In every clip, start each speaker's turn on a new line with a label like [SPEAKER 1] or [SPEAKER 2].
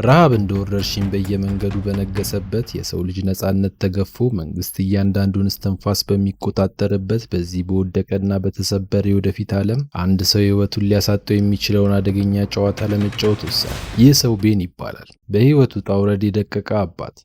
[SPEAKER 1] ረሃብ እንደ ወረርሽኝ በየመንገዱ በነገሰበት የሰው ልጅ ነጻነት ተገፎ መንግስት እያንዳንዱን እስትንፋስ በሚቆጣጠርበት በዚህ በወደቀና በተሰበረ የወደፊት ዓለም አንድ ሰው ሕይወቱን ሊያሳጣው የሚችለውን አደገኛ ጨዋታ ለመጫወት ወሰነ። ይህ ሰው ቤን ይባላል። በሕይወቱ ውጣ ውረድ የደቀቀ አባት።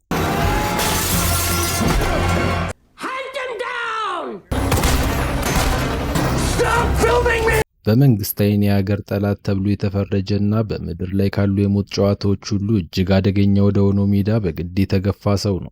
[SPEAKER 1] በመንግስት ዓይን የሀገር ጠላት ተብሎ የተፈረጀና በምድር ላይ ካሉ የሞት ጨዋታዎች ሁሉ እጅግ አደገኛ ወደ ሆነው ሜዳ በግድ የተገፋ ሰው ነው።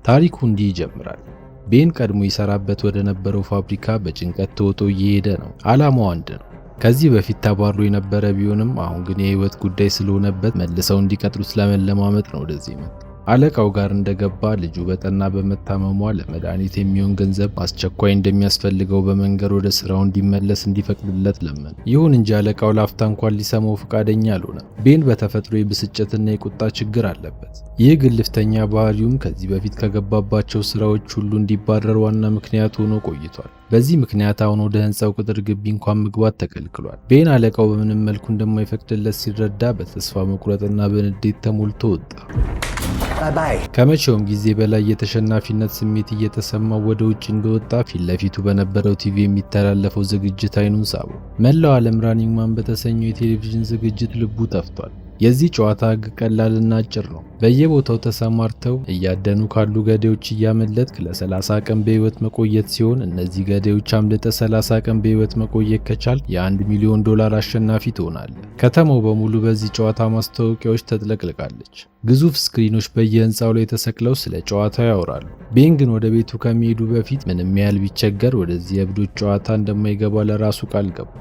[SPEAKER 1] ታሪኩ እንዲህ ይጀምራል። ቤን ቀድሞ ይሰራበት ወደ ነበረው ፋብሪካ በጭንቀት ተውጦ እየሄደ ነው። ዓላማው አንድ ነው። ከዚህ በፊት ተባሮ የነበረ ቢሆንም አሁን ግን የህይወት ጉዳይ ስለሆነበት መልሰው እንዲቀጥሉት ለመለማመጥ ነው ወደዚህ መጣ። አለቃው ጋር እንደገባ ልጁ በጠና በመታመሟ ለመድኃኒት የሚሆን ገንዘብ አስቸኳይ እንደሚያስፈልገው በመንገድ ወደ ስራው እንዲመለስ እንዲፈቅድለት ለመነ። ይሁን እንጂ አለቃው ላፍታ እንኳን ሊሰማው ፈቃደኛ አልሆነም። ቤን በተፈጥሮ የብስጭትና የቁጣ ችግር አለበት። ይህ ግልፍተኛ ባህሪውም ከዚህ በፊት ከገባባቸው ስራዎች ሁሉ እንዲባረር ዋና ምክንያት ሆኖ ቆይቷል። በዚህ ምክንያት አሁን ወደ ህንጻው ቅጥር ግቢ እንኳን መግባት ተከልክሏል። ቤን አለቃው በምንም መልኩ እንደማይፈቅድለት ሲረዳ በተስፋ መቁረጥና በንዴት ተሞልቶ ወጣ። ከመቼውም ጊዜ በላይ የተሸናፊነት ስሜት እየተሰማው ወደ ውጭ እንደወጣ ፊት ለፊቱ በነበረው ቲቪ የሚተላለፈው ዝግጅት አይኑን ሳበው። መላው ዓለም ራኒንግ ማን በተሰኘው የቴሌቪዥን ዝግጅት ልቡ ጠፍቷል። የዚህ ጨዋታ ህግ ቀላልና አጭር ነው። በየቦታው ተሰማርተው እያደኑ ካሉ ገዳዮች እያመለጥክ ለ30 ቀን በህይወት መቆየት ሲሆን እነዚህ ገዳዮች አምልጠ 30 ቀን በህይወት መቆየት ከቻል የ$1 ሚሊዮን አሸናፊ ትሆናለህ። ከተማው በሙሉ በዚህ ጨዋታ ማስታወቂያዎች ተጥለቅልቃለች። ግዙፍ ስክሪኖች በየህንፃው ላይ ተሰቅለው ስለ ጨዋታው ያወራሉ። ቤን ግን ወደ ቤቱ ከመሄዱ በፊት ምንም ያህል ቢቸገር ወደዚህ የእብዶች ጨዋታ እንደማይገባ ለራሱ ቃል ገባ።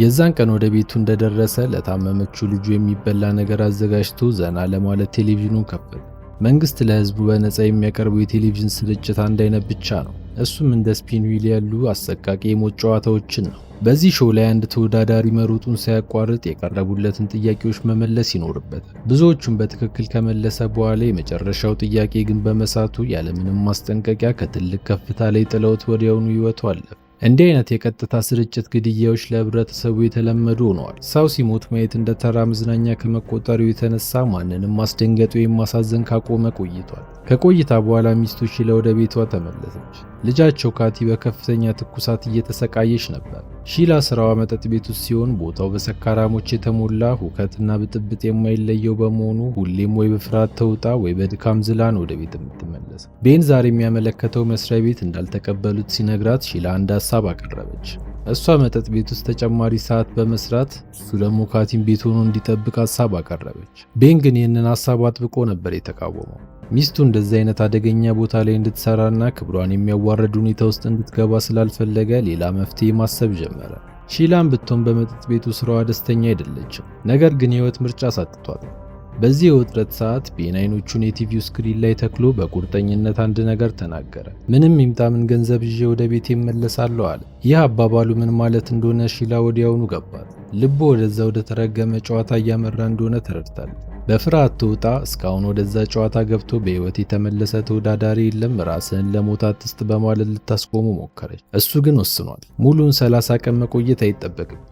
[SPEAKER 1] የዛን ቀን ወደ ቤቱ እንደደረሰ ለታመመችው ልጁ የሚበላ ነገር አዘጋጅቶ ዘና ለማለት ቴሌቪዥኑን ከፈተ። መንግስት ለህዝቡ በነፃ የሚያቀርበው የቴሌቪዥን ስርጭት አንድ አይነት ብቻ ነው። እሱም እንደ ስፒን ዊል ያሉ አሰቃቂ የሞት ጨዋታዎችን ነው። በዚህ ሾው ላይ አንድ ተወዳዳሪ መሮጡን ሳያቋርጥ የቀረቡለትን ጥያቄዎች መመለስ ይኖርበታል። ብዙዎቹን በትክክል ከመለሰ በኋላ የመጨረሻው ጥያቄ ግን በመሳቱ ያለምንም ማስጠንቀቂያ ከትልቅ ከፍታ ላይ ጥለውት ወዲያውኑ ህይወቱ አለፈ። እንዲህ አይነት የቀጥታ ስርጭት ግድያዎች ለህብረተሰቡ የተለመዱ ሆነዋል። ሰው ሲሞት ማየት እንደ ተራ መዝናኛ ከመቆጠሩ የተነሳ ማንንም ማስደንገጥ ወይም ማሳዘን ካቆመ ቆይቷል። ከቆይታ በኋላ ሚስቱ ሺላ ወደ ቤቷ ተመለሰች። ልጃቸው ካቲ በከፍተኛ ትኩሳት እየተሰቃየች ነበር። ሺላ ስራዋ መጠጥ ቤት ውስጥ ሲሆን ቦታው በሰካራሞች የተሞላ ሁከትና ብጥብጥ የማይለየው በመሆኑ ሁሌም ወይ በፍርሃት ተውጣ ወይ በድካም ዝላን ወደ ቤት የምትመለስ። ቤን ዛሬ የሚያመለከተው መስሪያ ቤት እንዳልተቀበሉት ሲነግራት ሺላ አንድ ሀሳብ አቀረበች። እሷ መጠጥ ቤት ውስጥ ተጨማሪ ሰዓት በመስራት እሱ ደግሞ ካቲን ቤት ሆኖ እንዲጠብቅ ሀሳብ አቀረበች። ቤን ግን ይህንን ሀሳብ አጥብቆ ነበር የተቃወመው። ሚስቱ እንደዚህ አይነት አደገኛ ቦታ ላይ እንድትሰራና ክብሯን የሚያዋርድ ሁኔታ ውስጥ እንድትገባ ስላልፈለገ ሌላ መፍትሄ ማሰብ ጀመረ። ሺላን ብትሆን በመጠጥ ቤቱ ስራዋ ደስተኛ አይደለችም። ነገር ግን የህይወት ምርጫ ሳጥቷት። በዚህ የውጥረት ሰዓት ቤን አይኖቹን የቲቪው ስክሪን ላይ ተክሎ በቁርጠኝነት አንድ ነገር ተናገረ። ምንም ይምጣ ምን ገንዘብ ይዤ ወደ ቤት እመለሳለሁ አለ። ይህ አባባሉ ምን ማለት እንደሆነ ሺላ ወዲያውኑ ገባት። ልቡ ወደዛ ወደ ተረገመ ጨዋታ እያመራ እንደሆነ ተረድታለች። በፍርሃት ተውጣ እስካሁን ወደዛ ጨዋታ ገብቶ በህይወት የተመለሰ ተወዳዳሪ የለም፣ ራስህን ለሞት አትስጥ በማለት ልታስቆሙ ሞከረች። እሱ ግን ወስኗል። ሙሉን 30 ቀን መቆየት አይጠበቅም።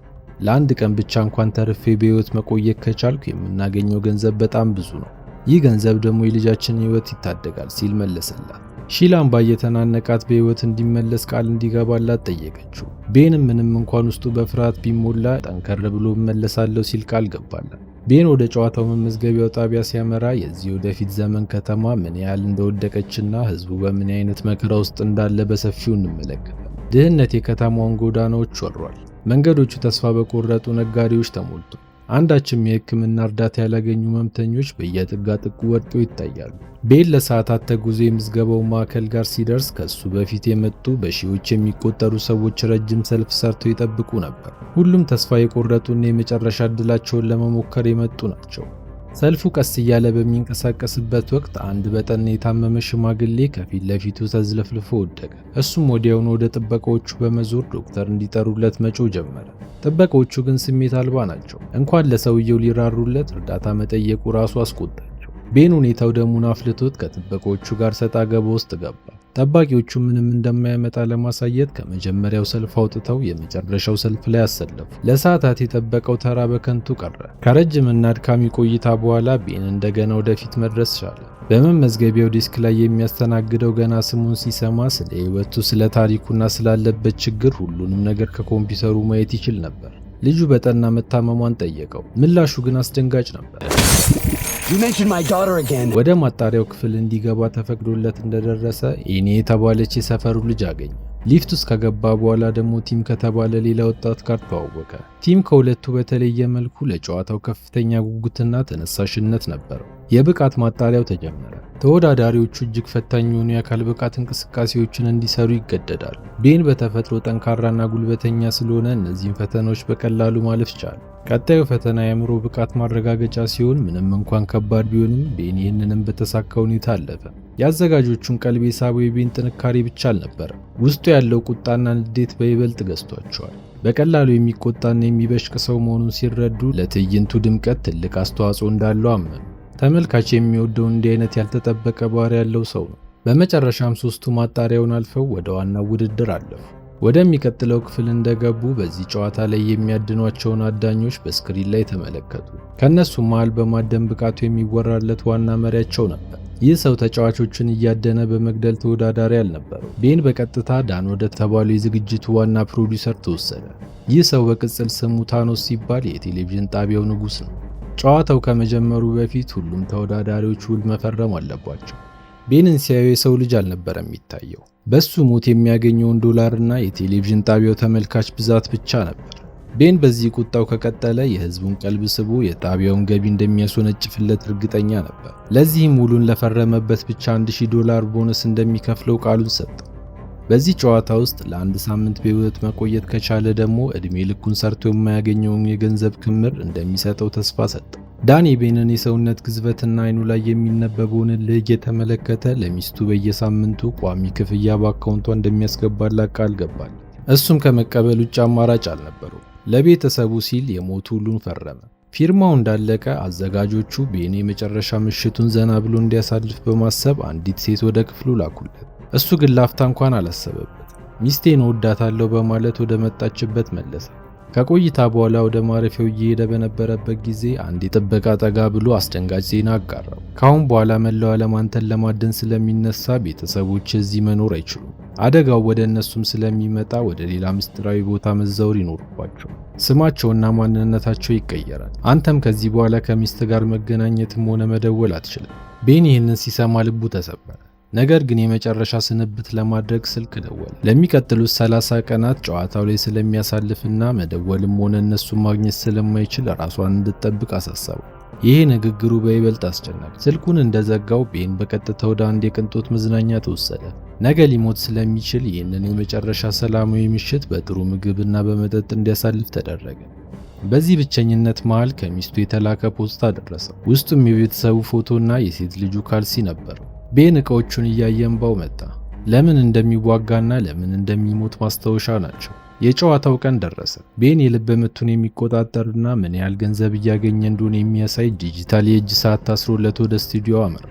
[SPEAKER 1] ለአንድ ቀን ብቻ እንኳን ተርፌ በህይወት መቆየት ከቻልኩ የምናገኘው ገንዘብ በጣም ብዙ ነው። ይህ ገንዘብ ደግሞ የልጃችንን ህይወት ይታደጋል ሲል መለሰላት። ሺላም ባየተናነቃት በህይወት እንዲመለስ ቃል እንዲገባላት ጠየቀችው። ቤንም ምንም እንኳን ውስጡ በፍርሃት ቢሞላ ጠንከር ብሎ እመለሳለሁ ሲል ቃል ገባላት። ቤን ወደ ጨዋታው መመዝገቢያው ጣቢያ ሲያመራ የዚህ ወደፊት ዘመን ከተማ ምን ያህል እንደወደቀችና ህዝቡ በምን አይነት መከራ ውስጥ እንዳለ በሰፊው እንመለከታለን። ድህነት የከተማውን ጎዳናዎች ወሯል። መንገዶቹ ተስፋ በቆረጡ ነጋዴዎች ተሞልቶ አንዳችም የህክምና እርዳታ ያላገኙ ህመምተኞች በየጥጋጥጉ ወድቀው ይታያሉ። ቤን ለሰዓታት ተጉዞ የምዝገባው ማዕከል ጋር ሲደርስ ከሱ በፊት የመጡ በሺዎች የሚቆጠሩ ሰዎች ረጅም ሰልፍ ሰርተው ይጠብቁ ነበር። ሁሉም ተስፋ የቆረጡና የመጨረሻ ዕድላቸውን ለመሞከር የመጡ ናቸው። ሰልፉ ቀስ እያለ በሚንቀሳቀስበት ወቅት አንድ በጠና የታመመ ሽማግሌ ከፊት ለፊቱ ተዝለፍልፎ ወደቀ። እሱም ወዲያውኑ ወደ ጥበቃዎቹ በመዞር ዶክተር እንዲጠሩለት መጮህ ጀመረ። ጥበቃዎቹ ግን ስሜት አልባ ናቸው። እንኳን ለሰውየው ሊራሩለት እርዳታ መጠየቁ ራሱ አስቆጣቸው። ቤን ሁኔታው ደሙን አፍልቶት ከጥበቃዎቹ ጋር ሰጣ ገባ ውስጥ ገባ። ጠባቂዎቹ ምንም እንደማያመጣ ለማሳየት ከመጀመሪያው ሰልፍ አውጥተው የመጨረሻው ሰልፍ ላይ አሰለፉ። ለሰዓታት የጠበቀው ተራ በከንቱ ቀረ። ከረጅምና አድካሚ ቆይታ በኋላ ቤን እንደገና ወደፊት መድረስ ቻለ። በመመዝገቢያው ዲስክ ላይ የሚያስተናግደው ገና ስሙን ሲሰማ ስለ ሕይወቱ፣ ስለ ታሪኩና ስላለበት ችግር ሁሉንም ነገር ከኮምፒውተሩ ማየት ይችል ነበር። ልጁ በጠና መታመሟን ጠየቀው። ምላሹ ግን አስደንጋጭ ነበር። ወደ ማጣሪያው ክፍል እንዲገባ ተፈቅዶለት እንደደረሰ ኤኒ የተባለች የሰፈሩ ልጅ አገኘ። ሊፍት ውስጥ ከገባ በኋላ ደግሞ ቲም ከተባለ ሌላ ወጣት ጋር ተዋወቀ። ቲም ከሁለቱ በተለየ መልኩ ለጨዋታው ከፍተኛ ጉጉትና ተነሳሽነት ነበረው። የብቃት ማጣሪያው ተጀመረ። ተወዳዳሪዎቹ እጅግ ፈታኝ የሆኑ የአካል ብቃት እንቅስቃሴዎችን እንዲሰሩ ይገደዳሉ። ቤን በተፈጥሮ ጠንካራና ጉልበተኛ ስለሆነ እነዚህን ፈተናዎች በቀላሉ ማለፍ ቻለ። ቀጣዩ ፈተና የአእምሮ ብቃት ማረጋገጫ ሲሆን ምንም እንኳን ከባድ ቢሆንም ቤን ይህንንም በተሳካ ሁኔታ አለፈ። የአዘጋጆቹን ቀልብ የሳበው የቤን ጥንካሬ ብቻ አልነበረም። ውስጡ ያለው ቁጣና ንዴት በይበልጥ ገዝቷቸዋል። በቀላሉ የሚቆጣና የሚበሽቅ ሰው መሆኑን ሲረዱ ለትዕይንቱ ድምቀት ትልቅ አስተዋጽኦ እንዳለው አመኑ። ተመልካች የሚወደው እንዲህ አይነት ያልተጠበቀ ባህሪ ያለው ሰው ነው። በመጨረሻም ሶስቱ ማጣሪያውን አልፈው ወደ ዋናው ውድድር አለፉ። ወደሚቀጥለው ክፍል እንደገቡ በዚህ ጨዋታ ላይ የሚያድኗቸውን አዳኞች በስክሪን ላይ ተመለከቱ። ከነሱም መሃል በማደን ብቃቱ የሚወራለት ዋና መሪያቸው ነበር። ይህ ሰው ተጫዋቾችን እያደነ በመግደል ተወዳዳሪ አልነበረው። ቤን በቀጥታ ዳን ወደ ተባለው የዝግጅቱ ዋና ፕሮዲውሰር ተወሰደ። ይህ ሰው በቅጽል ስሙ ታኖስ ሲባል የቴሌቪዥን ጣቢያው ንጉሥ ነው። ጨዋታው ከመጀመሩ በፊት ሁሉም ተወዳዳሪዎች ውል መፈረም አለባቸው። ቤንን ሲያዩ የሰው ልጅ አልነበረም የሚታየው። በሱ ሞት የሚያገኘውን ዶላርና የቴሌቪዥን ጣቢያው ተመልካች ብዛት ብቻ ነበር። ቤን በዚህ ቁጣው ከቀጠለ የህዝቡን ቀልብ ስቦ የጣቢያውን ገቢ እንደሚያስወነጭፍለት እርግጠኛ ነበር። ለዚህም ውሉን ለፈረመበት ብቻ $1000 ቦነስ እንደሚከፍለው ቃሉን ሰጠው። በዚህ ጨዋታ ውስጥ ለአንድ ሳምንት በህይወት መቆየት ከቻለ ደግሞ እድሜ ልኩን ሰርቶ የማያገኘውን የገንዘብ ክምር እንደሚሰጠው ተስፋ ሰጠው። ዳን የቤንን የሰውነት ግዝበትና አይኑ ላይ የሚነበበውን ልጅ የተመለከተ ለሚስቱ በየሳምንቱ ቋሚ ክፍያ በአካውንቷ እንደሚያስገባላት ቃል ገባል። እሱም ከመቀበል ውጭ አማራጭ አልነበረው። ለቤተሰቡ ሲል የሞቱ ሁሉን ፈረመ። ፊርማው እንዳለቀ አዘጋጆቹ ቤን የመጨረሻ ምሽቱን ዘና ብሎ እንዲያሳልፍ በማሰብ አንዲት ሴት ወደ ክፍሉ ላኩለት። እሱ ግን ላፍታ እንኳን አላሰበበት። ሚስቴን እወዳታለሁ በማለት ወደ መጣችበት መለሰ። ከቆይታ በኋላ ወደ ማረፊያው እየሄደ በነበረበት ጊዜ አንድ ጥበቃ ጠጋ ብሎ አስደንጋጭ ዜና አጋራው። ካሁን በኋላ መላው ዓለም አንተን ለማደን ስለሚነሳ ቤተሰቦች እዚህ መኖር አይችሉም። አደጋው ወደ እነሱም ስለሚመጣ ወደ ሌላ ምስጢራዊ ቦታ መዛወር ይኖርባቸው። ስማቸውና ማንነታቸው ይቀየራል። አንተም ከዚህ በኋላ ከሚስት ጋር መገናኘትም ሆነ መደወል አትችልም። ቤን ይህንን ሲሰማ ልቡ ተሰበረ። ነገር ግን የመጨረሻ ስንብት ለማድረግ ስልክ ደወለ። ለሚቀጥሉት 30 ቀናት ጨዋታው ላይ ስለሚያሳልፍና መደወልም ሆነ እነሱን ማግኘት ስለማይችል ራሷን እንድትጠብቅ አሳሰበው። ይሄ ንግግሩ በይበልጥ አስጨናቂ። ስልኩን እንደዘጋው ቤን በቀጥታ ወደ አንድ የቅንጦት መዝናኛ ተወሰደ። ነገ ሊሞት ስለሚችል ይህንን የመጨረሻ ሰላማዊ ምሽት በጥሩ ምግብና በመጠጥ እንዲያሳልፍ ተደረገ። በዚህ ብቸኝነት መሃል ከሚስቱ የተላከ ፖስታ ደረሰው። ውስጡም የቤተሰቡ ፎቶና የሴት ልጁ ካልሲ ነበረው። ቤን እቃዎቹን እያየ እንባው መጣ። ለምን እንደሚዋጋና ለምን እንደሚሞት ማስታወሻ ናቸው። የጨዋታው ቀን ደረሰ። ቤን የልብ ምቱን የሚቆጣጠርና ምን ያህል ገንዘብ እያገኘ እንደሆነ የሚያሳይ ዲጂታል የእጅ ሰዓት ታስሮለት ወደ ስቱዲዮ አመራ።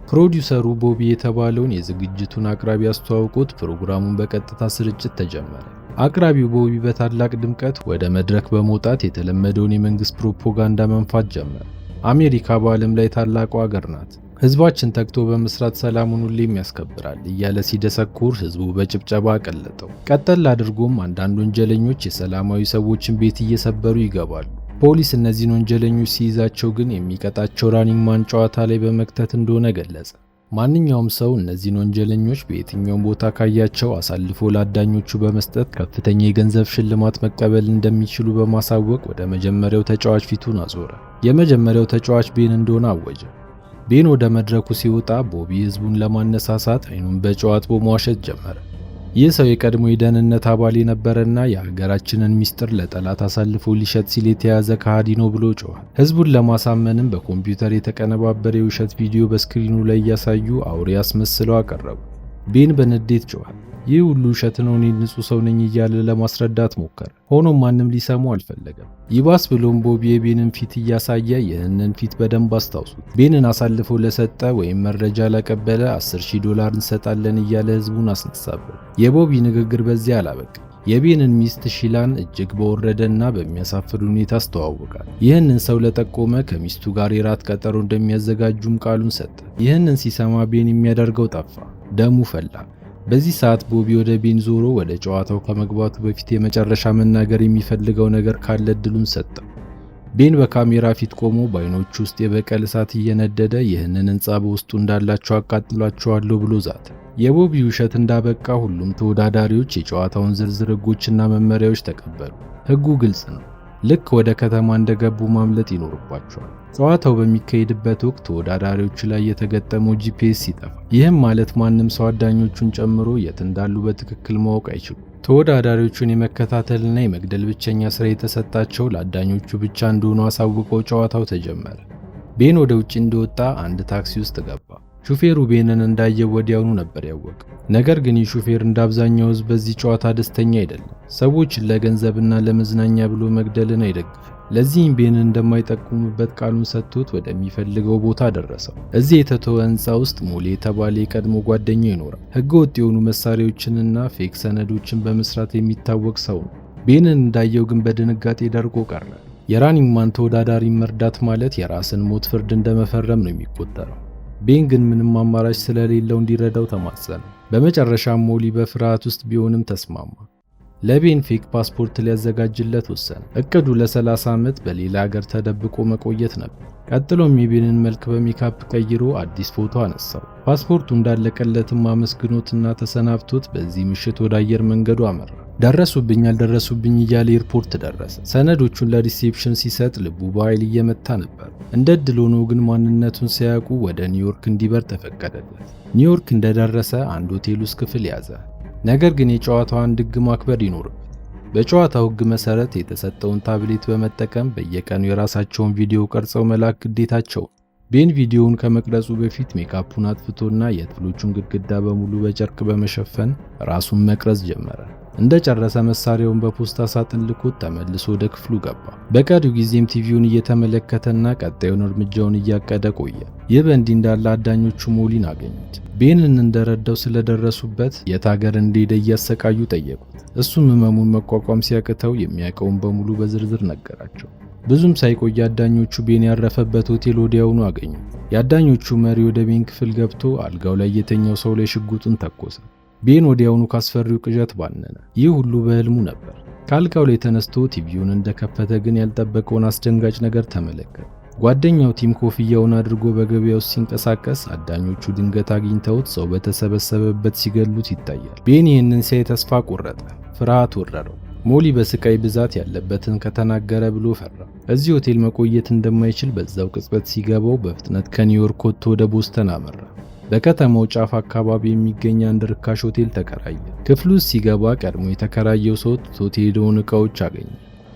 [SPEAKER 1] ፕሮዲውሰሩ ቦቢ የተባለውን የዝግጅቱን አቅራቢ አስተዋውቆት ፕሮግራሙን በቀጥታ ስርጭት ተጀመረ። አቅራቢው ቦቢ በታላቅ ድምቀት ወደ መድረክ በመውጣት የተለመደውን የመንግስት ፕሮፓጋንዳ መንፋት ጀመረ። አሜሪካ በዓለም ላይ ታላቁ ሀገር ናት፣ ህዝባችን ተግቶ በመስራት ሰላሙን ሁሌም ያስከብራል እያለ ሲደሰኩር ህዝቡ በጭብጨባ ቀለጠው። ቀጠል አድርጎም አንዳንድ ወንጀለኞች የሰላማዊ ሰዎችን ቤት እየሰበሩ ይገባሉ። ፖሊስ እነዚህን ወንጀለኞች ሲይዛቸው ግን የሚቀጣቸው ራኒንግ ማን ጨዋታ ላይ በመክተት እንደሆነ ገለጸ። ማንኛውም ሰው እነዚህን ወንጀለኞች በየትኛውም ቦታ ካያቸው አሳልፎ ለአዳኞቹ በመስጠት ከፍተኛ የገንዘብ ሽልማት መቀበል እንደሚችሉ በማሳወቅ ወደ መጀመሪያው ተጫዋች ፊቱን አዞረ። የመጀመሪያው ተጫዋች ቤን እንደሆነ አወጀ። ቤን ወደ መድረኩ ሲወጣ ቦቢ ህዝቡን ለማነሳሳት አይኑን በጨው አጥቦ መዋሸት ጀመረ። ይህ ሰው የቀድሞ የደህንነት አባል የነበረና የሀገራችንን ሚስጥር ለጠላት አሳልፎ ሊሸጥ ሲል የተያዘ ከሃዲ ነው ብሎ ጮኸ። ህዝቡን ለማሳመንም በኮምፒውተር የተቀነባበረ የውሸት ቪዲዮ በስክሪኑ ላይ እያሳዩ አውሬ አስመስለው አቀረቡ። ቤን በንዴት ጮኸ። ይህ ሁሉ ውሸት ነው፣ እኔ ንጹህ ሰው ነኝ እያለ ለማስረዳት ሞከረ። ሆኖም ማንም ሊሰማው አልፈለገም። ይባስ ብሎም ቦቢ የቤንን ፊት እያሳየ ይህንን ፊት በደንብ አስታውሱት፣ ቤንን አሳልፎ ለሰጠ ወይም መረጃ ላቀበለ $10,000 እንሰጣለን እያለ ህዝቡን አስነሳበት። የቦቢ ንግግር በዚያ አላበቃም። የቤንን ሚስት ሺላን እጅግ በወረደና በሚያሳፍር ሁኔታ አስተዋወቃል። ይህንን ሰው ለጠቆመ ከሚስቱ ጋር የራት ቀጠሮ እንደሚያዘጋጁም ቃሉን ሰጠ። ይህንን ሲሰማ ቤን የሚያደርገው ጠፋ፣ ደሙ ፈላ። በዚህ ሰዓት ቦቢ ወደ ቤን ዞሮ ወደ ጨዋታው ከመግባቱ በፊት የመጨረሻ መናገር የሚፈልገው ነገር ካለ እድሉን ሰጠው። ቤን በካሜራ ፊት ቆሞ በዓይኖቹ ውስጥ የበቀል እሳት እየነደደ ይህንን ሕንፃ በውስጡ እንዳላቸው አቃጥሏቸዋለሁ ብሎ ዛተ። የቦቢ ውሸት እንዳበቃ ሁሉም ተወዳዳሪዎች የጨዋታውን ዝርዝር ሕጎችና መመሪያዎች ተቀበሉ። ሕጉ ግልጽ ነው። ልክ ወደ ከተማ እንደገቡ ማምለጥ ይኖርባቸዋል። ጨዋታው በሚካሄድበት ወቅት ተወዳዳሪዎቹ ላይ የተገጠመው ጂፒኤስ ይጠፋል። ይህም ማለት ማንም ሰው አዳኞቹን ጨምሮ የት እንዳሉ በትክክል ማወቅ አይችሉም። ተወዳዳሪዎቹን የመከታተልና የመግደል ብቸኛ ስራ የተሰጣቸው ለአዳኞቹ ብቻ እንደሆኑ አሳውቀው ጨዋታው ተጀመረ። ቤን ወደ ውጭ እንደወጣ አንድ ታክሲ ውስጥ ገባ። ሹፌሩ ቤንን እንዳየው ወዲያውኑ ነበር ያወቀው። ነገር ግን ይህ ሹፌር እንደ አብዛኛው ሕዝብ በዚህ ጨዋታ ደስተኛ አይደለም። ሰዎችን ለገንዘብና ለመዝናኛ ብሎ መግደልን አይደግፍም። ለዚህም ቤንን እንደማይጠቁምበት ቃሉን ሰጥቶት ወደሚፈልገው ቦታ ደረሰው። እዚህ የተተወ ሕንፃ ውስጥ ሞሊ የተባለ የቀድሞ ጓደኛው ይኖራል። ሕገወጥ የሆኑ መሳሪያዎችንና ፌክ ሰነዶችን በመስራት የሚታወቅ ሰው ነው። ቤንን እንዳየው ግን በድንጋጤ ደርቆ ቀረ። የራኒንግ ማን ተወዳዳሪ መርዳት ማለት የራስን ሞት ፍርድ እንደመፈረም ነው የሚቆጠረው። ቤን ግን ምንም አማራጭ ስለሌለው እንዲረዳው ተማጸነ። በመጨረሻም ሞሊ በፍርሃት ውስጥ ቢሆንም ተስማማ። ለቤን ፌክ ፓስፖርት ሊያዘጋጅለት ወሰነ። እቅዱ ለ30 ዓመት በሌላ ሀገር ተደብቆ መቆየት ነበር። ቀጥሎም የቤንን መልክ በሜካፕ ቀይሮ አዲስ ፎቶ አነሳው። ፓስፖርቱ እንዳለቀለትም አመስግኖትና ተሰናብቶት በዚህ ምሽት ወደ አየር መንገዱ አመራ። ደረሱብኝ አልደረሱብኝ እያለ ኤርፖርት ደረሰ። ሰነዶቹን ለሪሴፕሽን ሲሰጥ ልቡ በኃይል እየመታ ነበር። እንደ ዕድል ሆኖ ግን ማንነቱን ሳያውቁ ወደ ኒውዮርክ እንዲበር ተፈቀደለት። ኒውዮርክ እንደደረሰ አንድ ሆቴል ውስጥ ክፍል ያዘ። ነገር ግን የጨዋታውን ሕግ ማክበር ይኖርበት። በጨዋታው ሕግ መሰረት የተሰጠውን ታብሌት በመጠቀም በየቀኑ የራሳቸውን ቪዲዮ ቀርጸው መላክ ግዴታቸው። ቤን ቪዲዮውን ከመቅረጹ በፊት ሜካፑን አጥፍቶና የክፍሎቹን ግድግዳ በሙሉ በጨርቅ በመሸፈን ራሱን መቅረጽ ጀመረ። እንደጨረሰ መሳሪያውን በፖስታ ሳጥን ልኮት ተመልሶ ወደ ክፍሉ ገባ። በቀሪው ጊዜም ቲቪውን እየተመለከተና ቀጣዩን እርምጃውን እያቀደ ቆየ። ይህ በእንዲህ እንዳለ አዳኞቹ ሞሊን አገኙት። ቤንን እንደረዳው ስለደረሱበት የት ሀገር እንደሄደ እያሰቃዩ ጠየቁት። እሱም ህመሙን መቋቋም ሲያቅተው የሚያውቀውን በሙሉ በዝርዝር ነገራቸው። ብዙም ሳይቆይ አዳኞቹ ቤን ያረፈበት ሆቴል ወዲያውኑ አገኙ። የአዳኞቹ መሪ ወደ ቤን ክፍል ገብቶ አልጋው ላይ የተኛው ሰው ላይ ሽጉጡን ተኮሰ። ቤን ወዲያውኑ ካስፈሪው ቅዠት ባነነ። ይህ ሁሉ በህልሙ ነበር። ከአልጋው ላይ ተነስቶ ቲቪውን እንደከፈተ ግን ያልጠበቀውን አስደንጋጭ ነገር ተመለከተ። ጓደኛው ቲም ኮፍያውን አድርጎ በገበያ ውስጥ ሲንቀሳቀስ አዳኞቹ ድንገት አግኝተውት ሰው በተሰበሰበበት ሲገሉት ይታያል። ቤን ይህንን ሲያይ ተስፋ ቆረጠ፣ ፍርሃት ወረረው። ሞሊ በስቃይ ብዛት ያለበትን ከተናገረ ብሎ ፈራ። እዚህ ሆቴል መቆየት እንደማይችል በዛው ቅጽበት ሲገባው በፍጥነት ከኒውዮርክ ወጥቶ ወደ ቦስተን አመራ። በከተማው ጫፍ አካባቢ የሚገኝ አንድ ርካሽ ሆቴል ተከራየ። ክፍሉ ውስጥ ሲገባ ቀድሞ የተከራየው ሰው ትቶት የሄደውን ዕቃዎች አገኘ።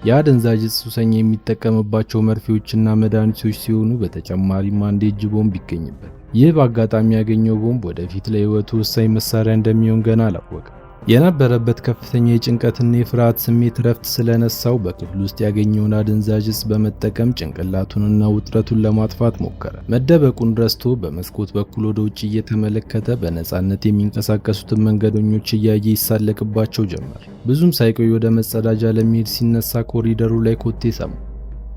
[SPEAKER 1] የአደንዛዥ ዕፅ ሱሰኛ የሚጠቀምባቸው መርፌዎችና መድኃኒቶች ሲሆኑ በተጨማሪም አንድ የእጅ ቦምብ ይገኝበት። ይህ በአጋጣሚ ያገኘው ቦምብ ወደፊት ለሕይወቱ ወሳኝ መሳሪያ እንደሚሆን ገና አላወቀም። የነበረበት ከፍተኛ የጭንቀትና የፍርሃት ስሜት ረፍት ስለነሳው በክፍሉ ውስጥ ያገኘውን አደንዛዥ ዕፅ በመጠቀም ጭንቅላቱንና ውጥረቱን ለማጥፋት ሞከረ። መደበቁን ረስቶ በመስኮት በኩል ወደ ውጭ እየተመለከተ በነፃነት የሚንቀሳቀሱትን መንገደኞች እያየ ይሳለቅባቸው ጀመር። ብዙም ሳይቆይ ወደ መጸዳጃ ለመሄድ ሲነሳ ኮሪደሩ ላይ ኮቴ ሰማ።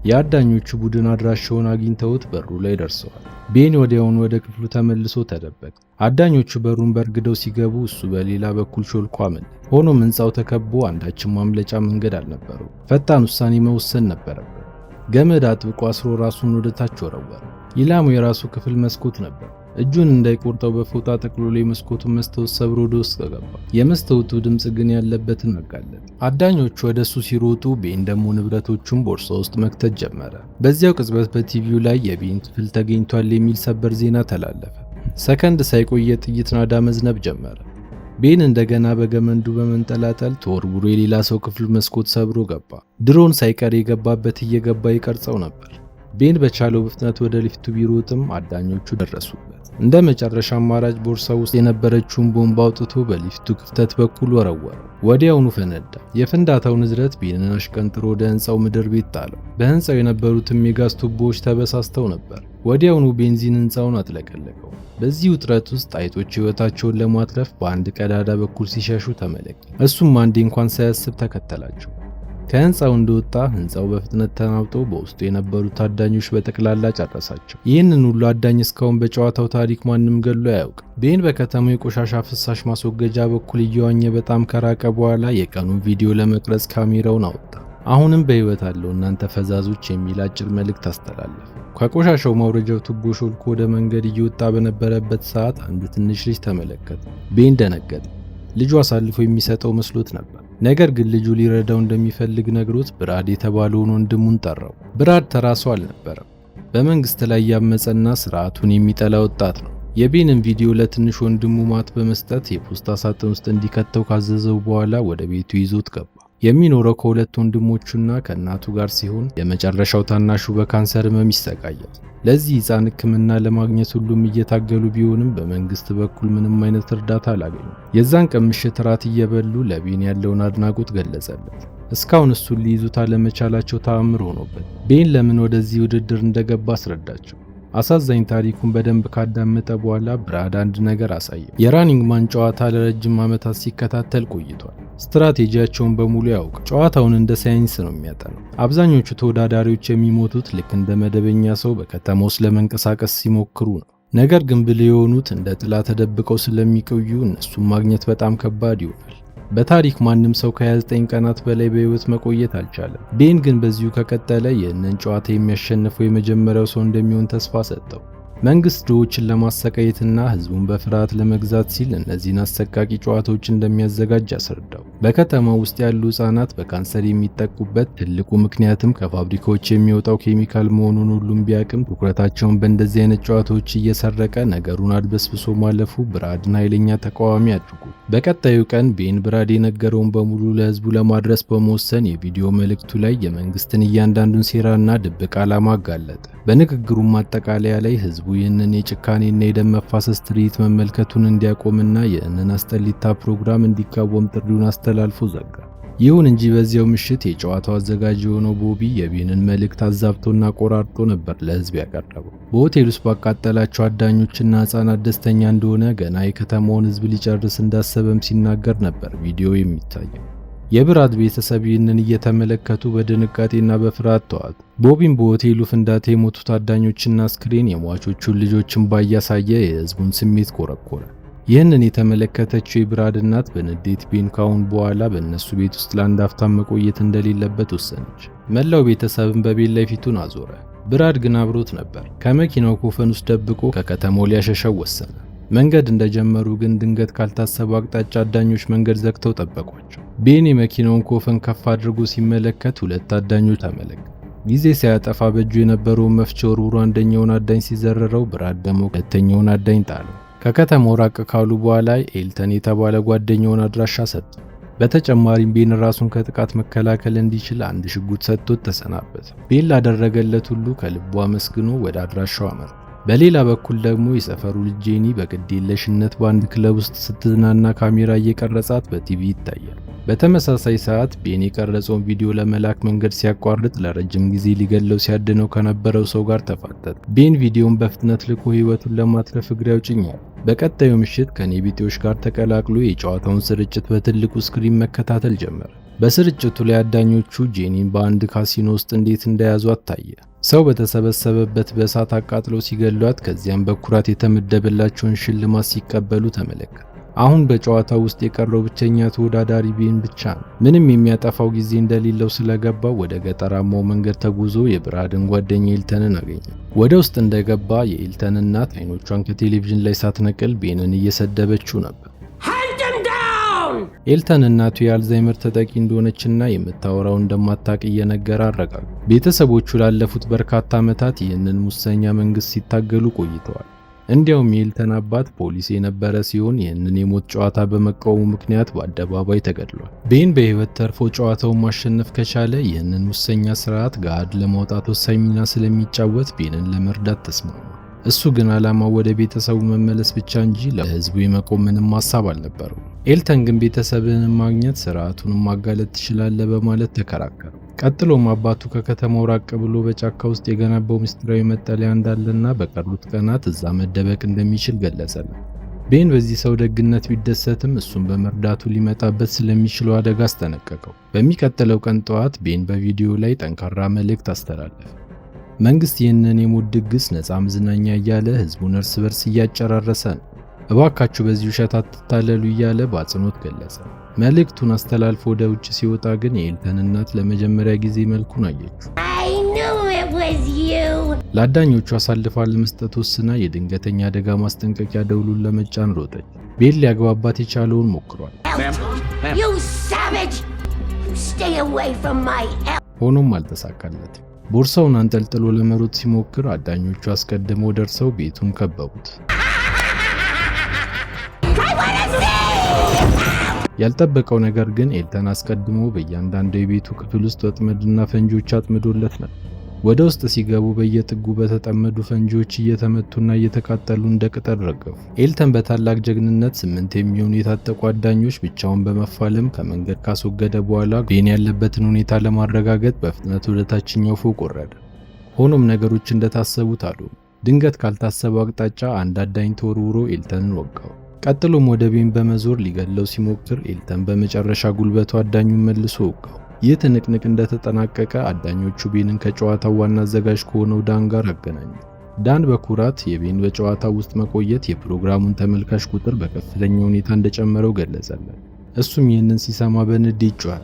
[SPEAKER 1] የአዳኞቹ ቡድን አድራሻውን አግኝተውት በሩ ላይ ደርሰዋል። ቤን ወዲያውኑ ወደ ክፍሉ ተመልሶ ተደበቀ። አዳኞቹ በሩን በርግደው ሲገቡ እሱ በሌላ በኩል ሾልኮ አመለጠ። ሆኖም ሕንፃው ተከቦ አንዳችም ማምለጫ መንገድ አልነበረው። ፈጣን ውሳኔ መወሰን ነበረበት። ገመድ አጥብቆ አስሮ ራሱን ወደ ታች ወረወረ። ኢላማው የራሱ ክፍል መስኮት ነበር። እጁን እንዳይቆርጠው በፎጣ ጠቅልሎ የመስኮቱን መስታወት ሰብሮ ወደ ውስጥ ገባ። የመስታወቱ ድምጽ ግን ያለበትን ነቃለት። አዳኞቹ ወደ እሱ ሲሮጡ ቤን ደግሞ ንብረቶቹን ቦርሳ ውስጥ መክተት ጀመረ። በዚያው ቅጽበት በቲቪው ላይ የቤን ክፍል ተገኝቷል የሚል ሰበር ዜና ተላለፈ። ሰከንድ ሳይቆይ የጥይት ናዳ መዝነብ ጀመረ። ቤን እንደገና በገመዱ በመንጠላጠል ተወርውሮ የሌላ ሰው ክፍል መስኮት ሰብሮ ገባ። ድሮን ሳይቀር የገባበት እየገባ ይቀርጸው ነበር። ቤን በቻለው ፍጥነት ወደ ሊፍቱ ቢሮጥም አዳኞቹ ደረሱበት። እንደ መጨረሻ አማራጭ ቦርሳው ውስጥ የነበረችውን ቦምብ አውጥቶ በሊፍቱ ክፍተት በኩል ወረወረው። ወዲያውኑ ፈነዳ። የፍንዳታው ንዝረት ቤንን አሽቀንጥሮ ወደ ህንፃው ምድር ቤት ጣለው። በህንፃው የነበሩትም የጋዝ ቱቦዎች ተበሳስተው ነበር። ወዲያውኑ ቤንዚን ህንፃውን አጥለቀለቀው። በዚህ ውጥረት ውስጥ አይጦች ህይወታቸውን ለማትረፍ በአንድ ቀዳዳ በኩል ሲሸሹ ተመለከተ። እሱም አንዴ እንኳን ሳያስብ ተከተላቸው። ከህንፃው እንደወጣ ህንፃው በፍጥነት ተናውጦ በውስጡ የነበሩ ታዳኞች በጠቅላላ ጨረሳቸው። ይህንን ሁሉ አዳኝ እስካሁን በጨዋታው ታሪክ ማንም ገሎ አያውቅም። ቤን በከተማው የቆሻሻ ፍሳሽ ማስወገጃ በኩል እየዋኘ በጣም ከራቀ በኋላ የቀኑን ቪዲዮ ለመቅረጽ ካሜራውን አወጣ። አሁንም በህይወት አለው እናንተ ፈዛዞች የሚል አጭር መልእክት አስተላለፈ። ከቆሻሻው ማውረጃው ቱቦ ሾልኮ ወደ መንገድ እየወጣ በነበረበት ሰዓት አንድ ትንሽ ልጅ ተመለከተ። ቤን ደነገጠ። ልጁ አሳልፎ የሚሰጠው መስሎት ነበር። ነገር ግን ልጁ ሊረዳው እንደሚፈልግ ነግሮት ብራድ የተባለውን ወንድሙን ጠራው። ብራድ ተራ ሰው አልነበረም። በመንግስት ላይ ያመፀና ስርዓቱን የሚጠላ ወጣት ነው። የቤንን ቪዲዮ ለትንሽ ወንድሙ ማት በመስጠት የፖስታ ሳጥን ውስጥ እንዲከተው ካዘዘው በኋላ ወደ ቤቱ ይዞት ገባ። የሚኖረው ከሁለት ወንድሞቹና ከእናቱ ጋር ሲሆን የመጨረሻው ታናሹ በካንሰር ህመም ይሰቃያል። ለዚህ ህፃን ህክምና ለማግኘት ሁሉም እየታገሉ ቢሆንም በመንግስት በኩል ምንም አይነት እርዳታ አላገኙም። የዛን ቀን ምሽት ራት እየበሉ ለቤን ያለውን አድናቆት ገለጸለት። እስካሁን እሱን ሊይዙት አለመቻላቸው ተአምር ሆኖበት ቤን ለምን ወደዚህ ውድድር እንደገባ አስረዳቸው። አሳዛኝ ታሪኩን በደንብ ካዳመጠ በኋላ ብራድ አንድ ነገር አሳየ። የራኒንግ ማን ጨዋታ ለረጅም ዓመታት ሲከታተል ቆይቷል። ስትራቴጂያቸውን በሙሉ ያውቅ። ጨዋታውን እንደ ሳይንስ ነው የሚያጠናው። አብዛኞቹ ተወዳዳሪዎች የሚሞቱት ልክ እንደ መደበኛ ሰው በከተማ ውስጥ ለመንቀሳቀስ ሲሞክሩ ነው። ነገር ግን ብልህ የሆኑት እንደ ጥላ ተደብቀው ስለሚቆዩ እነሱን ማግኘት በጣም ከባድ ይሆናል። በታሪክ ማንም ሰው ከ29 ቀናት በላይ በህይወት መቆየት አልቻለም። ቤን ግን በዚሁ ከቀጠለ ይህንን ጨዋታ የሚያሸንፈው የመጀመሪያው ሰው እንደሚሆን ተስፋ ሰጠው። መንግስት ድሆችን ለማሰቃየትና ህዝቡን በፍርሃት ለመግዛት ሲል እነዚህን አሰቃቂ ጨዋታዎች እንደሚያዘጋጅ አስረዳው። በከተማው ውስጥ ያሉ ህጻናት በካንሰር የሚጠቁበት ትልቁ ምክንያትም ከፋብሪካዎች የሚወጣው ኬሚካል መሆኑን ሁሉም ቢያቅም ትኩረታቸውን በእንደዚህ አይነት ጨዋታዎች እየሰረቀ ነገሩን አድበስብሶ ማለፉ ብራድን ኃይለኛ ተቃዋሚ አድርጎ በቀጣዩ ቀን ቤን ብራድ የነገረውን በሙሉ ለህዝቡ ለማድረስ በመወሰን የቪዲዮ መልእክቱ ላይ የመንግስትን እያንዳንዱን ሴራና ድብቅ ዓላማ አጋለጠ። በንግግሩም ማጠቃለያ ላይ ህዝቡ ይህንን የጭካኔና የደም መፋሰስ ትርኢት መመልከቱን እንዲያቆምና ይህንን አስጠሊታ ፕሮግራም እንዲቃወም ጥሪውን አስተላልፎ ዘጋ። ይሁን እንጂ በዚያው ምሽት የጨዋታው አዘጋጅ የሆነው ቦቢ የቤንን መልእክት አዛብቶና ቆራርጦ ነበር ለህዝብ ያቀረበው። በሆቴል ውስጥ ባቃጠላቸው አዳኞችና ህጻናት ደስተኛ እንደሆነ ገና የከተማውን ህዝብ ሊጨርስ እንዳሰበም ሲናገር ነበር ቪዲዮ የሚታየው። የብራድ ቤተሰብ ይህንን እየተመለከቱ በድንጋጤና በፍርሃት ተዋጡ። ቦቢም በሆቴሉ ፍንዳታ የሞቱት አዳኞችና አስክሬን የሟቾቹን ልጆችን ባያሳየ የህዝቡን ስሜት ኮረኮረ። ይህንን የተመለከተችው የብራድ እናት በንዴት ቤን ካሁን በኋላ በእነሱ ቤት ውስጥ ለአንድ አፍታም መቆየት እንደሌለበት ወሰነች። መላው ቤተሰብን በቤን ላይ ፊቱን አዞረ። ብራድ ግን አብሮት ነበር። ከመኪናው ኮፈን ውስጥ ደብቆ ከከተማው ሊያሸሸው ወሰነ። መንገድ እንደጀመሩ ግን ድንገት ካልታሰበ አቅጣጫ አዳኞች መንገድ ዘግተው ጠበቋቸው። ቤን የመኪናውን ኮፈን ከፍ አድርጎ ሲመለከት ሁለት አዳኞች ተመለከተ። ጊዜ ሳያጠፋ በእጁ የነበረውን መፍቻ ወርውሮ አንደኛውን አዳኝ ሲዘረረው ብራድ ደግሞ ሁለተኛውን አዳኝ ጣለው። ከከተማው ራቅ ካሉ በኋላ ኤልተን የተባለ ጓደኛውን አድራሻ ሰጠ። በተጨማሪም ቤን ራሱን ከጥቃት መከላከል እንዲችል አንድ ሽጉጥ ሰጥቶት ተሰናበተ። ቤን ላደረገለት ሁሉ ከልቡ አመስግኖ ወደ አድራሻው አመራ። በሌላ በኩል ደግሞ የሰፈሩ ልጅ ጄኒ በግዴለሽነት በአንድ ክለብ ውስጥ ስትዝናና ካሜራ እየቀረጻት በቲቪ ይታያል። በተመሳሳይ ሰዓት ቤን የቀረጸውን ቪዲዮ ለመላክ መንገድ ሲያቋርጥ ለረጅም ጊዜ ሊገለው ሲያድነው ከነበረው ሰው ጋር ተፋጠጠ። ቤን ቪዲዮውን በፍጥነት ልኮ ህይወቱን ለማትረፍ እግሬ አውጭኝ አለ። በቀጣዩ ምሽት ከኔቢጤዎች ጋር ተቀላቅሎ የጨዋታውን ስርጭት በትልቁ ስክሪን መከታተል ጀመረ። በስርጭቱ ላይ አዳኞቹ ጄኒን በአንድ ካሲኖ ውስጥ እንዴት እንደያዟት ታየ። ሰው በተሰበሰበበት በእሳት አቃጥለው ሲገሏት፣ ከዚያም በኩራት የተመደበላቸውን ሽልማት ሲቀበሉ ተመለከተ። አሁን በጨዋታው ውስጥ የቀረው ብቸኛ ተወዳዳሪ ቤን ብቻ ነው። ምንም የሚያጠፋው ጊዜ እንደሌለው ስለገባው ወደ ገጠራማው መንገድ ተጉዞ የብራድን ጓደኛ ኤልተንን አገኘ። ወደ ውስጥ እንደገባ የኤልተን እናት አይኖቿን ከቴሌቪዥን ላይ ሳትነቅል ቤንን እየሰደበችው ነበር። ኤልተን እናቱ የአልዛይመር ተጠቂ እንደሆነችና የምታወራው እንደማታውቅ እየነገረ አረጋገጠ። ቤተሰቦቹ ላለፉት በርካታ ዓመታት ይህንን ሙሰኛ መንግስት ሲታገሉ ቆይተዋል። እንዲያውም የኤልተን አባት ፖሊስ የነበረ ሲሆን ይህንን የሞት ጨዋታ በመቃወሙ ምክንያት በአደባባይ ተገድሏል። ቤን በህይወት ተርፎ ጨዋታውን ማሸነፍ ከቻለ ይህንን ሙሰኛ ስርዓት ገሃድ ለማውጣት ወሳኝ ሚና ስለሚጫወት ቤንን ለመርዳት ተስማማ። እሱ ግን ዓላማው ወደ ቤተሰቡ መመለስ ብቻ እንጂ ለህዝቡ የመቆም ምንም ሐሳብ አልነበረው። ኤልተን ግን ቤተሰብን ማግኘት ስርዓቱን ማጋለጥ ትችላለህ በማለት ተከራከረ። ቀጥሎም አባቱ ከከተማው ራቅ ብሎ በጫካ ውስጥ የገነባው ምስጢራዊ መጠለያ እንዳለና በቀሩት ቀናት እዛ መደበቅ እንደሚችል ገለጸለት። ቤን በዚህ ሰው ደግነት ቢደሰትም እሱን በመርዳቱ ሊመጣበት ስለሚችለው አደጋ አስጠነቀቀው። በሚቀጥለው ቀን ጠዋት ቤን በቪዲዮ ላይ ጠንካራ መልእክት አስተላለፈ። መንግስት ይህንን የሞት ድግስ ነፃ መዝናኛ እያለ ህዝቡን እርስ በርስ እያጨራረሰ ነው። እባካችሁ በዚህ ውሸት አትታለሉ እያለ በአጽንኦት ገለጸ። መልእክቱን አስተላልፎ ወደ ውጭ ሲወጣ ግን የኤልተን እናት ለመጀመሪያ ጊዜ መልኩን አየችው። ለአዳኞቹ አሳልፋ ለመስጠት ወስና የድንገተኛ አደጋ ማስጠንቀቂያ ደውሉን ለመጫን ሮጠች። ቤን ሊያግባባት የቻለውን ሞክሯል። ሆኖም አልተሳካለትም። ቦርሳውን አንጠልጥሎ ለመሮጥ ሲሞክር አዳኞቹ አስቀድመው ደርሰው ቤቱን ከበቡት። ያልጠበቀው ነገር ግን ኤልተን አስቀድሞ በእያንዳንዱ የቤቱ ክፍል ውስጥ ወጥመድና ፈንጂዎች አጥምዶለት ነበር። ወደ ውስጥ ሲገቡ በየጥጉ በተጠመዱ ፈንጂዎች እየተመቱና እየተቃጠሉ እንደ ቅጠል ረገፉ። ኤልተን በታላቅ ጀግንነት 8 የሚሆኑ የታጠቁ አዳኞች ብቻውን በመፋለም ከመንገድ ካስወገደ በኋላ ቤን ያለበትን ሁኔታ ለማረጋገጥ በፍጥነት ወደ ታችኛው ፎቅ ወረደ። ሆኖም ነገሮች እንደታሰቡት አሉ። ድንገት ካልታሰበው አቅጣጫ አንድ አዳኝ ተወርውሮ ኤልተንን ወጋው። ቀጥሎም ወደ ቤን በመዞር ሊገለው ሲሞክር ኤልተን በመጨረሻ ጉልበቱ አዳኙን መልሶ ወጋው። ይህ ትንቅንቅ እንደተጠናቀቀ አዳኞቹ ቤንን ከጨዋታው ዋና አዘጋጅ ከሆነው ዳን ጋር አገናኙ። ዳን በኩራት የቤን በጨዋታው ውስጥ መቆየት የፕሮግራሙን ተመልካች ቁጥር በከፍተኛ ሁኔታ እንደጨመረው ገለጸለት። እሱም ይህንን ሲሰማ በንዴት ጮኸ።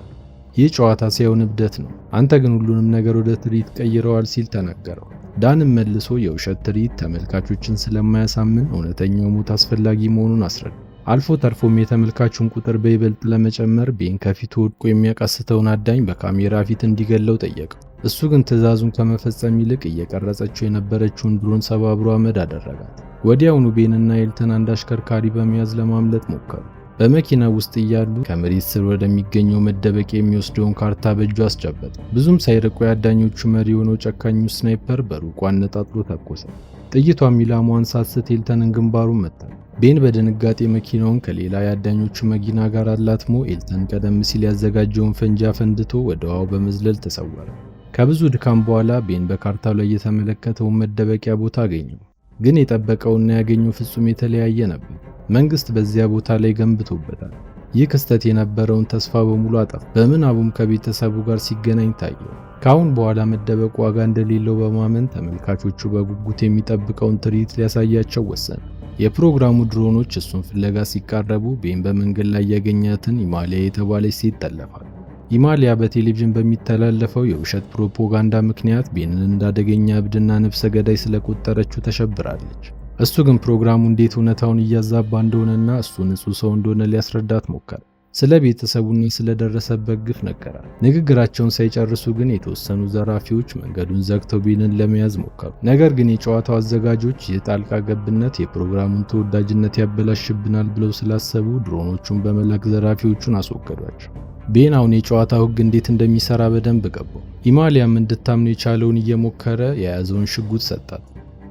[SPEAKER 1] ይህ ጨዋታ ሳይሆን እብደት ነው፣ አንተ ግን ሁሉንም ነገር ወደ ትርኢት ቀይረዋል ሲል ተናገረው። ዳንም መልሶ የውሸት ትርኢት ተመልካቾችን ስለማያሳምን እውነተኛው ሞት አስፈላጊ መሆኑን አስረዳ። አልፎ ተርፎም የተመልካቹን ቁጥር በይበልጥ ለመጨመር ቤን ከፊቱ ወድቆ የሚያቃስተውን አዳኝ በካሜራ ፊት እንዲገለው ጠየቀው። እሱ ግን ትዕዛዙን ከመፈጸም ይልቅ እየቀረጸችው የነበረችውን ድሮን ሰባብሮ አመድ አደረጋት። ወዲያውኑ ቤንና ኤልተን አንድ አሽከርካሪ በመያዝ ለማምለጥ ሞከሩ። በመኪና ውስጥ እያሉ ከመሬት ስር ወደሚገኘው መደበቂያ የሚወስደውን ካርታ በእጁ አስጨበጠ። ብዙም ሳይርቁ የአዳኞቹ መሪ የሆነው ጨካኙ ስናይፐር በሩቁ አነጣጥሮ ተኮሰ። ጥይቷም ኢላማዋን ሳትስት ኤልተንን ግንባሩን መታ። ቤን በድንጋጤ መኪናውን ከሌላ የአዳኞቹ መኪና ጋር አላትሞ ኤልተን ቀደም ሲል ያዘጋጀውን ፈንጂ አፈንድቶ ወደ ውሃው በመዝለል ተሰወረ። ከብዙ ድካም በኋላ ቤን በካርታው ላይ የተመለከተውን መደበቂያ ቦታ አገኘው። ግን የጠበቀውና ያገኘው ፍጹም የተለያየ ነበር። መንግስት በዚያ ቦታ ላይ ገንብቶበታል። ይህ ክስተት የነበረውን ተስፋ በሙሉ አጠፋ። በምናቡም ከቤተሰቡ ጋር ሲገናኝ ታየው። ካሁን በኋላ መደበቅ ዋጋ እንደሌለው በማመን ተመልካቾቹ በጉጉት የሚጠብቀውን ትርኢት ሊያሳያቸው ወሰነ። የፕሮግራሙ ድሮኖች እሱን ፍለጋ ሲቃረቡ ቤን በመንገድ ላይ ያገኛትን ኢማሊያ የተባለች ሴት ጠለፋል። ኢማሊያ በቴሌቪዥን በሚተላለፈው የውሸት ፕሮፓጋንዳ ምክንያት ቤንን እንዳደገኛ እብድና ነፍሰ ገዳይ ስለቆጠረችው ተሸብራለች። እሱ ግን ፕሮግራሙ እንዴት እውነታውን እያዛባ እንደሆነና እሱ ንጹህ ሰው እንደሆነ ሊያስረዳት ሞከረ። ስለ ቤተሰቡና ስለደረሰበት ግፍ ነገራል። ንግግራቸውን ሳይጨርሱ ግን የተወሰኑ ዘራፊዎች መንገዱን ዘግተው ቤንን ለመያዝ ሞከሩ። ነገር ግን የጨዋታው አዘጋጆች ይህ ጣልቃ ገብነት የፕሮግራሙን ተወዳጅነት ያበላሽብናል ብለው ስላሰቡ ድሮኖቹን በመላክ ዘራፊዎቹን አስወገዷቸው። ቤን አሁን የጨዋታው ሕግ እንዴት እንደሚሰራ በደንብ ገባው። ኢማሊያም እንድታምኑ የቻለውን እየሞከረ የያዘውን ሽጉጥ ሰጣት።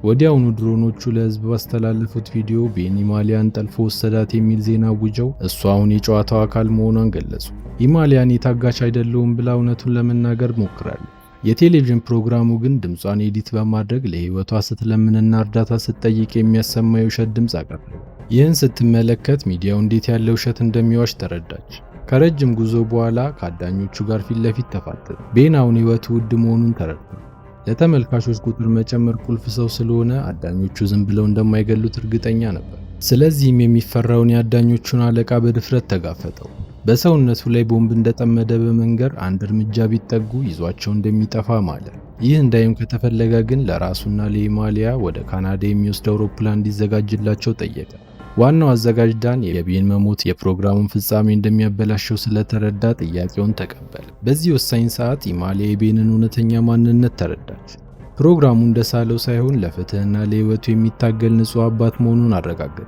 [SPEAKER 1] ወዲያውኑ ድሮኖቹ ለህዝብ ባስተላለፉት ቪዲዮ ቤን ኢማሊያን ጠልፎ ወሰዳት የሚል ዜና አውጀው እሷ አሁን የጨዋታው አካል መሆኗን ገለጹ። ኢማሊያን የታጋች አይደለውም ብላ እውነቱን ለመናገር ሞክራለች። የቴሌቪዥን ፕሮግራሙ ግን ድምጿን ኤዲት በማድረግ ለህይወቷ ስትለምንና እርዳታ ስትጠይቅ የሚያሰማ የውሸት ድምፅ አቀረበ። ይህን ስትመለከት ሚዲያው እንዴት ያለ ውሸት እንደሚዋሽ ተረዳች። ከረጅም ጉዞ በኋላ ከአዳኞቹ ጋር ፊት ለፊት ተፋጠጡ። ቤን አሁን ህይወቱ ውድ መሆኑን ተረድቷል። ለተመልካቾች ቁጥር መጨመር ቁልፍ ሰው ስለሆነ አዳኞቹ ዝም ብለው እንደማይገሉት እርግጠኛ ነበር። ስለዚህም የሚፈራውን የአዳኞቹን አለቃ በድፍረት ተጋፈጠው። በሰውነቱ ላይ ቦምብ እንደጠመደ በመንገር አንድ እርምጃ ቢጠጉ ይዟቸው እንደሚጠፋ ማለ። ይህ እንዳይም ከተፈለገ ግን ለራሱና ለኢማሊያ ወደ ካናዳ የሚወስድ አውሮፕላን እንዲዘጋጅላቸው ጠየቀ። ዋናው አዘጋጅ ዳን የቤን መሞት የፕሮግራሙን ፍጻሜ እንደሚያበላሸው ስለተረዳ ጥያቄውን ተቀበለ። በዚህ ወሳኝ ሰዓት ኢማሊያ የቤንን እውነተኛ ማንነት ተረዳች። ፕሮግራሙ እንደሳለው ሳይሆን ለፍትህና ለህይወቱ የሚታገል ንጹህ አባት መሆኑን አረጋገጠ።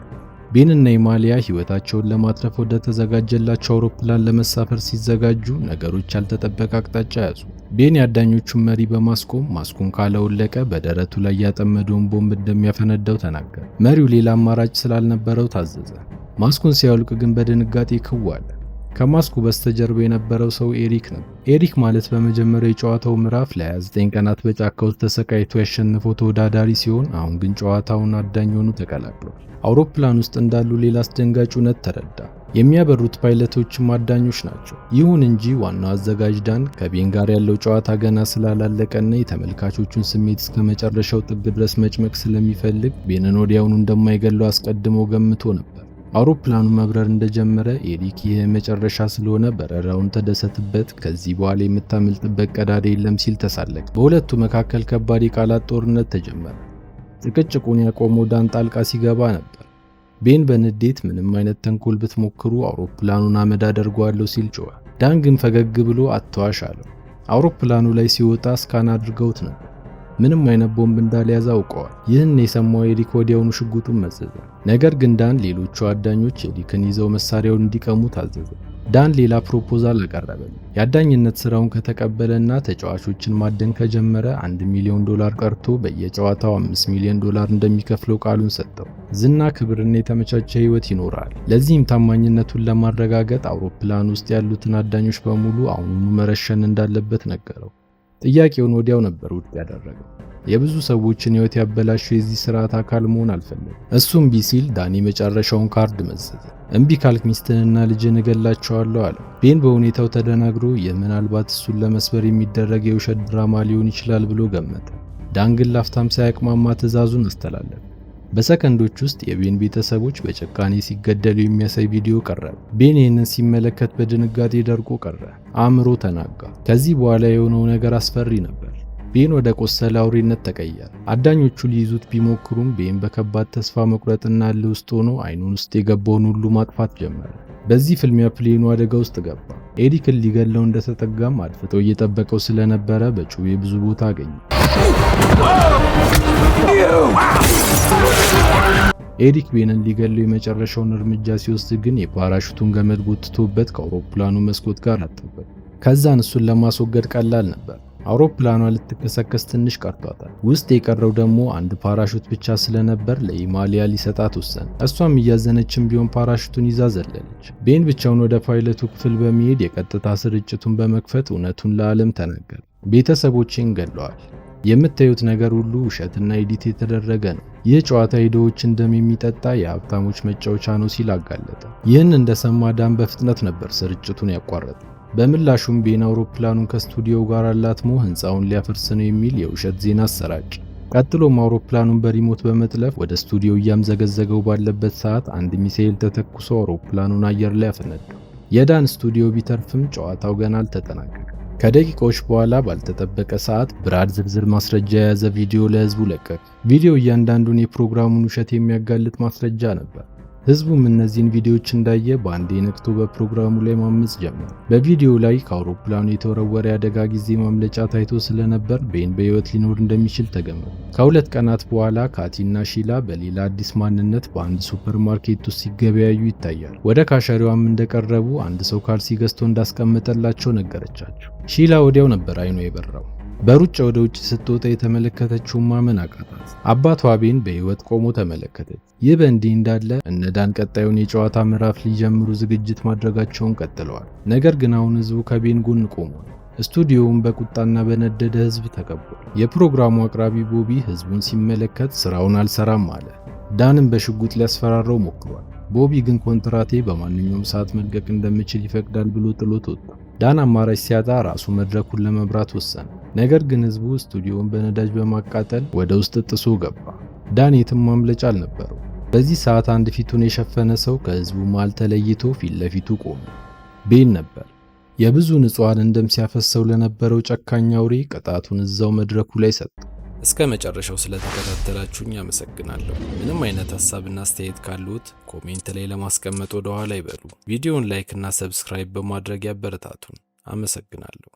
[SPEAKER 1] ቤንና ኢማሊያ ህይወታቸውን ለማትረፍ ወደ ተዘጋጀላቸው አውሮፕላን ለመሳፈር ሲዘጋጁ ነገሮች ያልተጠበቀ አቅጣጫ ያዙ። ቤን የአዳኞቹን መሪ በማስቆም ማስኩን ካላወለቀ በደረቱ ላይ ያጠመደውን ቦምብ እንደሚያፈነዳው ተናገረ። መሪው ሌላ አማራጭ ስላልነበረው ታዘዘ። ማስኩን ሲያወልቅ ግን በድንጋጤ ክው አለ። ከማስኩ በስተጀርባ የነበረው ሰው ኤሪክ ነበር። ኤሪክ ማለት በመጀመሪያው የጨዋታው ምዕራፍ ለ29 ቀናት በጫካ ውስጥ ተሰቃይቶ ያሸነፈው ተወዳዳሪ ሲሆን አሁን ግን ጨዋታውን አዳኝ ሆኖ ተቀላቅሏል። አውሮፕላን ውስጥ እንዳሉ ሌላ አስደንጋጭ እውነት ተረዳ። የሚያበሩት ፓይለቶችም አዳኞች ናቸው። ይሁን እንጂ ዋናው አዘጋጅ ዳን ከቤን ጋር ያለው ጨዋታ ገና ስላላለቀና የተመልካቾቹን ስሜት እስከ መጨረሻው ጥግ ድረስ መጭመቅ ስለሚፈልግ ቤንን ወዲያውኑ እንደማይገለው አስቀድሞ ገምቶ ነበር። አውሮፕላኑ መብረር እንደጀመረ ኤሪክ ይህ መጨረሻ ስለሆነ በረራውን ተደሰትበት፣ ከዚህ በኋላ የምታመልጥበት ቀዳዳ የለም ሲል ተሳለቀ። በሁለቱ መካከል ከባድ የቃላት ጦርነት ተጀመረ። ጭቅጭቁን ያቆመው ዳን ጣልቃ ሲገባ ነበር። ቤን በንዴት ምንም አይነት ተንኮል ብትሞክሩ አውሮፕላኑን አመድ አደርገዋለሁ ሲል ጮኸ። ዳን ግን ፈገግ ብሎ አትዋሽ አለው። አውሮፕላኑ ላይ ሲወጣ ስካን አድርገውት ነበር። ምንም አይነት ቦምብ እንዳልያዘ አውቀዋል። ይህን የሰማው ኤሪክ ወዲያውኑ ሽጉጡን መዘዘ። ነገር ግን ዳን ሌሎቹ አዳኞች ኤሪክን ይዘው መሳሪያውን እንዲቀሙ ታዘዘ። ዳን ሌላ ፕሮፖዛል አቀረበ። የአዳኝነት ስራውን ከተቀበለና ተጫዋቾችን ማደን ከጀመረ $1 ሚሊዮን ቀርቶ በየጨዋታው $5 ሚሊዮን እንደሚከፍለው ቃሉን ሰጠው። ዝና፣ ክብርና የተመቻቸ ህይወት ይኖራል። ለዚህም ታማኝነቱን ለማረጋገጥ አውሮፕላን ውስጥ ያሉትን አዳኞች በሙሉ አሁኑኑ መረሸን እንዳለበት ነገረው። ጥያቄውን ወዲያው ነበር ውድቅ ያደረገው። የብዙ ሰዎችን ህይወት ያበላሸው የዚህ ስርዓት አካል መሆን አልፈለገም። እሱም ቢሲል ዳኒ መጨረሻውን ካርድ መዘዘ። እምቢ ካልክ ሚስትንና ልጅን እገላቸዋለሁ አለ። ቤን በሁኔታው ተደናግሮ ምናልባት እሱን ለመስበር የሚደረግ የውሸት ድራማ ሊሆን ይችላል ብሎ ገመተ። ዳን ግን ላፍታም ሳያቅማማ ትዕዛዙን አስተላለፈ። በሰከንዶች ውስጥ የቤን ቤተሰቦች በጭካኔ ሲገደሉ የሚያሳይ ቪዲዮ ቀረበ። ቤን ይህንን ሲመለከት በድንጋጤ ደርቆ ቀረ። አእምሮ ተናጋ። ከዚህ በኋላ የሆነው ነገር አስፈሪ ነበር። ቤን ወደ ቆሰለ አውሬነት ተቀየረ። አዳኞቹ ሊይዙት ቢሞክሩም ቤን በከባድ ተስፋ መቁረጥና እልህ ውስጥ ሆኖ አይኑን ውስጥ የገባውን ሁሉ ማጥፋት ጀመረ። በዚህ ፍልሚያ ፕሌኑ አደጋ ውስጥ ገባ። ኤሪክን ሊገለው እንደተጠጋም አድፍጦ እየጠበቀው ስለነበረ በጩቤ ብዙ ቦታ አገኘ። ኤሪክ ቤንን ሊገለው የመጨረሻውን እርምጃ ሲወስድ ግን የፓራሹቱን ገመድ ጎትቶበት ከአውሮፕላኑ መስኮት ጋር አጠበቀ። ከዛን እሱን ለማስወገድ ቀላል ነበር። አውሮፕላኗ ልትከሰከስ ትንሽ ቀርቷታል። ውስጥ የቀረው ደግሞ አንድ ፓራሹት ብቻ ስለነበር ለኢማሊያ ሊሰጣት ወሰነ። እሷም እያዘነችም ቢሆን ፓራሹቱን ይዛ ዘለለች። ቤን ብቻውን ወደ ፓይለቱ ክፍል በመሄድ የቀጥታ ስርጭቱን በመክፈት እውነቱን ለዓለም ተናገረ። ቤተሰቦቼን ገለዋል። የምታዩት ነገር ሁሉ ውሸትና ኤዲት የተደረገ ነው። ይህ ጨዋታ የድሆችን ደም የሚጠጣ የሀብታሞች መጫወቻ ነው ሲል አጋለጠ። ይህን እንደሰማ ዳን በፍጥነት ነበር ስርጭቱን ያቋረጠ። በምላሹም ቤን አውሮፕላኑን ከስቱዲዮ ጋር አላትሞ ህንፃውን ሊያፈርስ ነው የሚል የውሸት ዜና አሰራጭ። ቀጥሎም አውሮፕላኑን በሪሞት በመጥለፍ ወደ ስቱዲዮ እያምዘገዘገው ባለበት ሰዓት አንድ ሚሳኤል ተተኩሶ አውሮፕላኑን አየር ላይ አፈነዳው። የዳን ስቱዲዮ ቢተርፍም ጨዋታው ገና አልተጠናቀቀም። ከደቂቃዎች በኋላ ባልተጠበቀ ሰዓት ብራድ ዝርዝር ማስረጃ የያዘ ቪዲዮ ለህዝቡ ለቀቀ። ቪዲዮ እያንዳንዱን የፕሮግራሙን ውሸት የሚያጋልጥ ማስረጃ ነበር። ህዝቡም እነዚህን ቪዲዮዎች እንዳየ በአንዴ ነቅቶ በፕሮግራሙ ላይ ማመጽ ጀመረ። በቪዲዮ ላይ ከአውሮፕላኑ የተወረወረ አደጋ ጊዜ ማምለጫ ታይቶ ስለነበር ቤን በህይወት ሊኖር እንደሚችል ተገመተ። ከሁለት ቀናት በኋላ ካቲና ሺላ በሌላ አዲስ ማንነት በአንድ ሱፐርማርኬት ውስጥ ሲገበያዩ ይታያል። ወደ ካሸሪዋም እንደቀረቡ አንድ ሰው ካልሲ ገዝቶ እንዳስቀመጠላቸው ነገረቻቸው። ሺላ ወዲያው ነበር አይኗ የበራው። በሩጫ ወደ ውጭ ስትወጣ የተመለከተችው ማመን አቃታት። አባቷ ቤን በህይወት ቆሞ ተመለከተች። ይህ በእንዲህ እንዳለ እነ ዳን ቀጣዩን የጨዋታ ምዕራፍ ሊጀምሩ ዝግጅት ማድረጋቸውን ቀጥለዋል። ነገር ግን አሁን ህዝቡ ከቤን ጎን ቆሟል። ስቱዲዮውን በቁጣና በነደደ ህዝብ ተከቧል። የፕሮግራሙ አቅራቢ ቦቢ ህዝቡን ሲመለከት ስራውን አልሰራም አለ። ዳንም በሽጉጥ ሊያስፈራራው ሞክሯል። ቦቢ ግን ኮንትራቴ በማንኛውም ሰዓት መልቀቅ እንደምችል ይፈቅዳል ብሎ ጥሎት ወጣ። ዳን አማራጭ ሲያጣ ራሱ መድረኩን ለመብራት ወሰነ። ነገር ግን ህዝቡ ስቱዲዮውን በነዳጅ በማቃጠል ወደ ውስጥ ጥሶ ገባ። ዳን የትም ማምለጫ አልነበረው። በዚህ ሰዓት አንድ ፊቱን የሸፈነ ሰው ከህዝቡ መሃል ተለይቶ ፊት ለፊቱ ቆመ። ቤን ነበር። የብዙ ንጹሃን ደም ሲያፈሰው ለነበረው ጨካኝ አውሬ ቅጣቱን እዛው መድረኩ ላይ ሰጠ። እስከ መጨረሻው ስለተከታተላችሁኝ አመሰግናለሁ። ምንም አይነት ሐሳብና አስተያየት ካሉት ኮሜንት ላይ ለማስቀመጥ ወደ ኋላ ይበሉ። ቪዲዮውን ላይክ እና ሰብስክራይብ በማድረግ ያበረታቱን። አመሰግናለሁ።